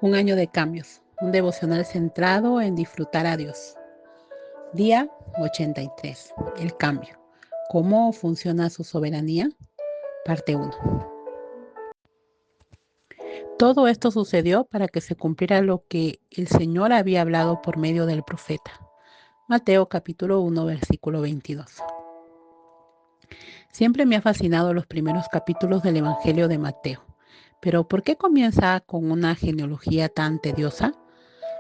Un año de cambios, un devocional centrado en disfrutar a Dios. Día 83. El cambio. ¿Cómo funciona su soberanía? Parte 1. Todo esto sucedió para que se cumpliera lo que el Señor había hablado por medio del profeta. Mateo capítulo 1, versículo 22. Siempre me ha fascinado los primeros capítulos del Evangelio de Mateo. Pero ¿por qué comienza con una genealogía tan tediosa?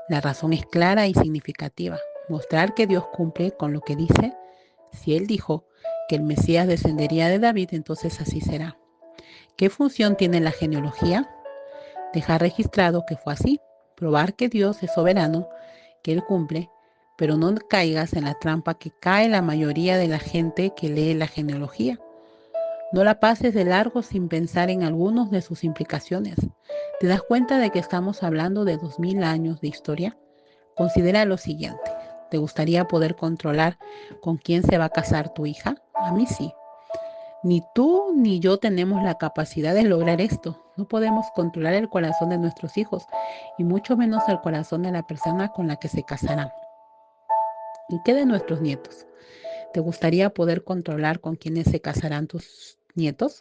La razón es clara y significativa. Mostrar que Dios cumple con lo que dice. Si Él dijo que el Mesías descendería de David, entonces así será. ¿Qué función tiene la genealogía? Dejar registrado que fue así. Probar que Dios es soberano, que Él cumple, pero no caigas en la trampa que cae la mayoría de la gente que lee la genealogía. No la pases de largo sin pensar en algunas de sus implicaciones. ¿Te das cuenta de que estamos hablando de 2000 años de historia? Considera lo siguiente. ¿Te gustaría poder controlar con quién se va a casar tu hija? A mí sí. Ni tú ni yo tenemos la capacidad de lograr esto. No podemos controlar el corazón de nuestros hijos y mucho menos el corazón de la persona con la que se casarán. ¿Y qué de nuestros nietos? ¿Te gustaría poder controlar con quiénes se casarán tus nietos?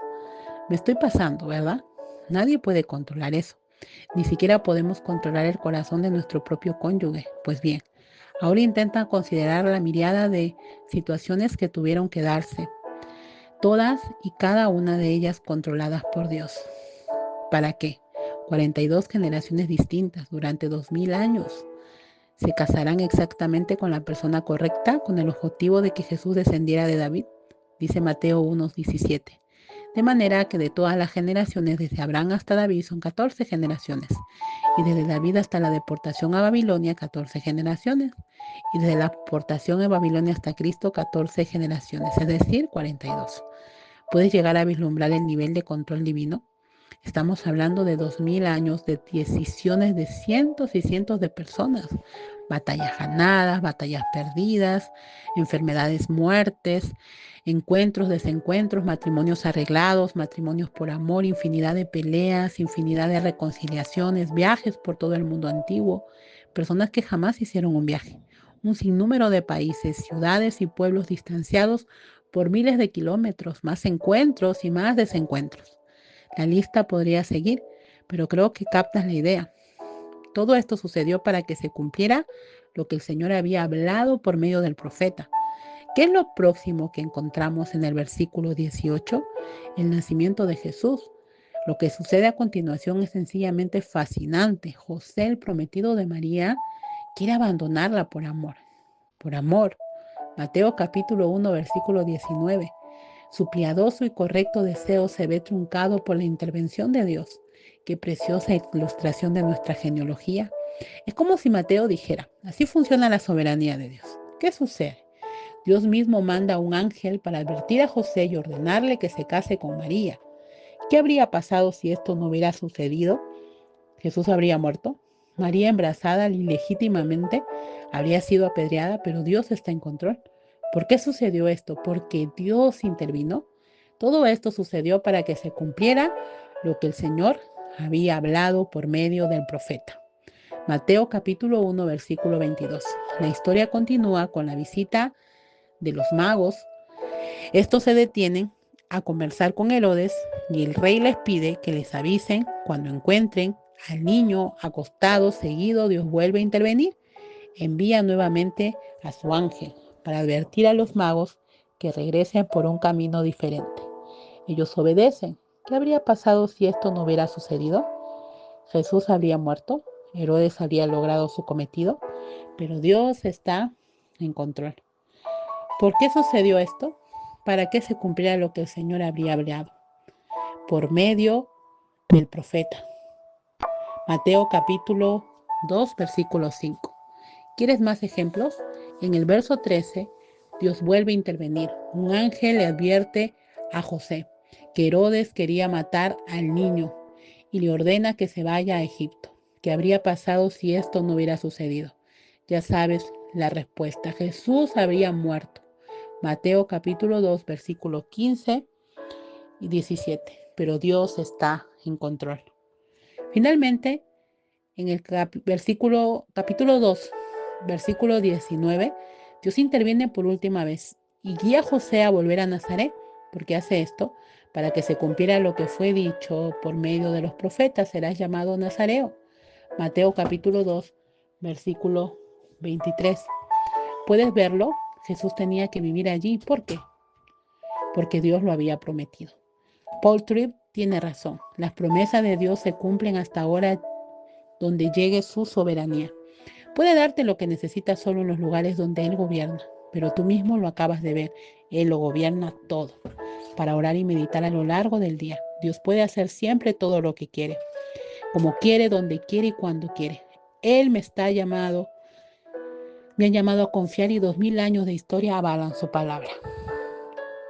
Me estoy pasando, ¿verdad? Nadie puede controlar eso. Ni siquiera podemos controlar el corazón de nuestro propio cónyuge. Pues bien, ahora intenta considerar la miriada de situaciones que tuvieron que darse, todas y cada una de ellas controladas por Dios. ¿Para qué? 42 generaciones distintas durante 2000 años. ¿Se casarán exactamente con la persona correcta con el objetivo de que Jesús descendiera de David? Dice Mateo 1:17. De manera que de todas las generaciones, desde Abraham hasta David, son 14 generaciones. Y desde David hasta la deportación a Babilonia, 14 generaciones. Y desde la deportación a Babilonia hasta Cristo, 14 generaciones, es decir, 42. ¿Puedes llegar a vislumbrar el nivel de control divino? Estamos hablando de 2000 años de decisiones de cientos y cientos de personas, batallas ganadas, batallas perdidas, enfermedades, muertes, encuentros, desencuentros, matrimonios arreglados, matrimonios por amor, infinidad de peleas, infinidad de reconciliaciones, viajes por todo el mundo antiguo, personas que jamás hicieron un viaje, un sinnúmero de países, ciudades y pueblos distanciados por miles de kilómetros, más encuentros y más desencuentros. La lista podría seguir, pero creo que captas la idea. Todo esto sucedió para que se cumpliera lo que el Señor había hablado por medio del profeta. ¿Qué es lo próximo que encontramos en el versículo 18? El nacimiento de Jesús. Lo que sucede a continuación es sencillamente fascinante. José, el prometido de María, quiere abandonarla por amor. Por amor. Mateo capítulo 1, versículo 19. Su piadoso y correcto deseo se ve truncado por la intervención de Dios. Qué preciosa ilustración de nuestra genealogía. Es como si Mateo dijera, así funciona la soberanía de Dios. ¿Qué sucede? Dios mismo manda a un ángel para advertir a José y ordenarle que se case con María. ¿Qué habría pasado si esto no hubiera sucedido? ¿Jesús habría muerto? María, embarazada ilegítimamente, habría sido apedreada, pero Dios está en control. ¿Por qué sucedió esto? Porque Dios intervino. Todo esto sucedió para que se cumpliera lo que el Señor había hablado por medio del profeta. Mateo capítulo 1, versículo 22. La historia continúa con la visita de los magos. Estos se detienen a conversar con Herodes y el rey les pide que les avisen cuando encuentren al niño acostado, seguido. Dios vuelve a intervenir. Envía nuevamente a su ángel para advertir a los magos que regresen por un camino diferente. Ellos obedecen. ¿Qué habría pasado si esto no hubiera sucedido? Jesús habría muerto, Herodes habría logrado su cometido, pero Dios está en control. ¿Por qué sucedió esto? Para que se cumpliera lo que el Señor habría hablado por medio del profeta. Mateo capítulo 2, versículo 5. ¿Quieres más ejemplos? En el verso 13, Dios vuelve a intervenir. Un ángel le advierte a José que Herodes quería matar al niño y le ordena que se vaya a Egipto. ¿Qué habría pasado si esto no hubiera sucedido? Ya sabes la respuesta. Jesús habría muerto. Mateo capítulo 2, versículos 15 y 17. Pero Dios está en control. Finalmente, En el capítulo 2, versículo 19, Dios interviene por última vez y guía a José a volver a Nazaret. Porque hace esto para que se cumpliera lo que fue dicho por medio de los profetas: serás llamado Nazareo. Mateo capítulo 2, versículo 23. ¿Puedes verlo? Jesús tenía que vivir allí. ¿Por qué? Porque Dios lo había prometido. Paul Tripp tiene razón. Las promesas de Dios se cumplen hasta ahora donde llegue su soberanía. Puede darte lo que necesitas solo en los lugares donde Él gobierna, pero tú mismo lo acabas de ver. Él lo gobierna todo. Para orar y meditar a lo largo del día, Dios puede hacer siempre todo lo que quiere, como quiere, donde quiere y cuando quiere. Él me ha llamado a confiar y 2000 años de historia avalan su palabra.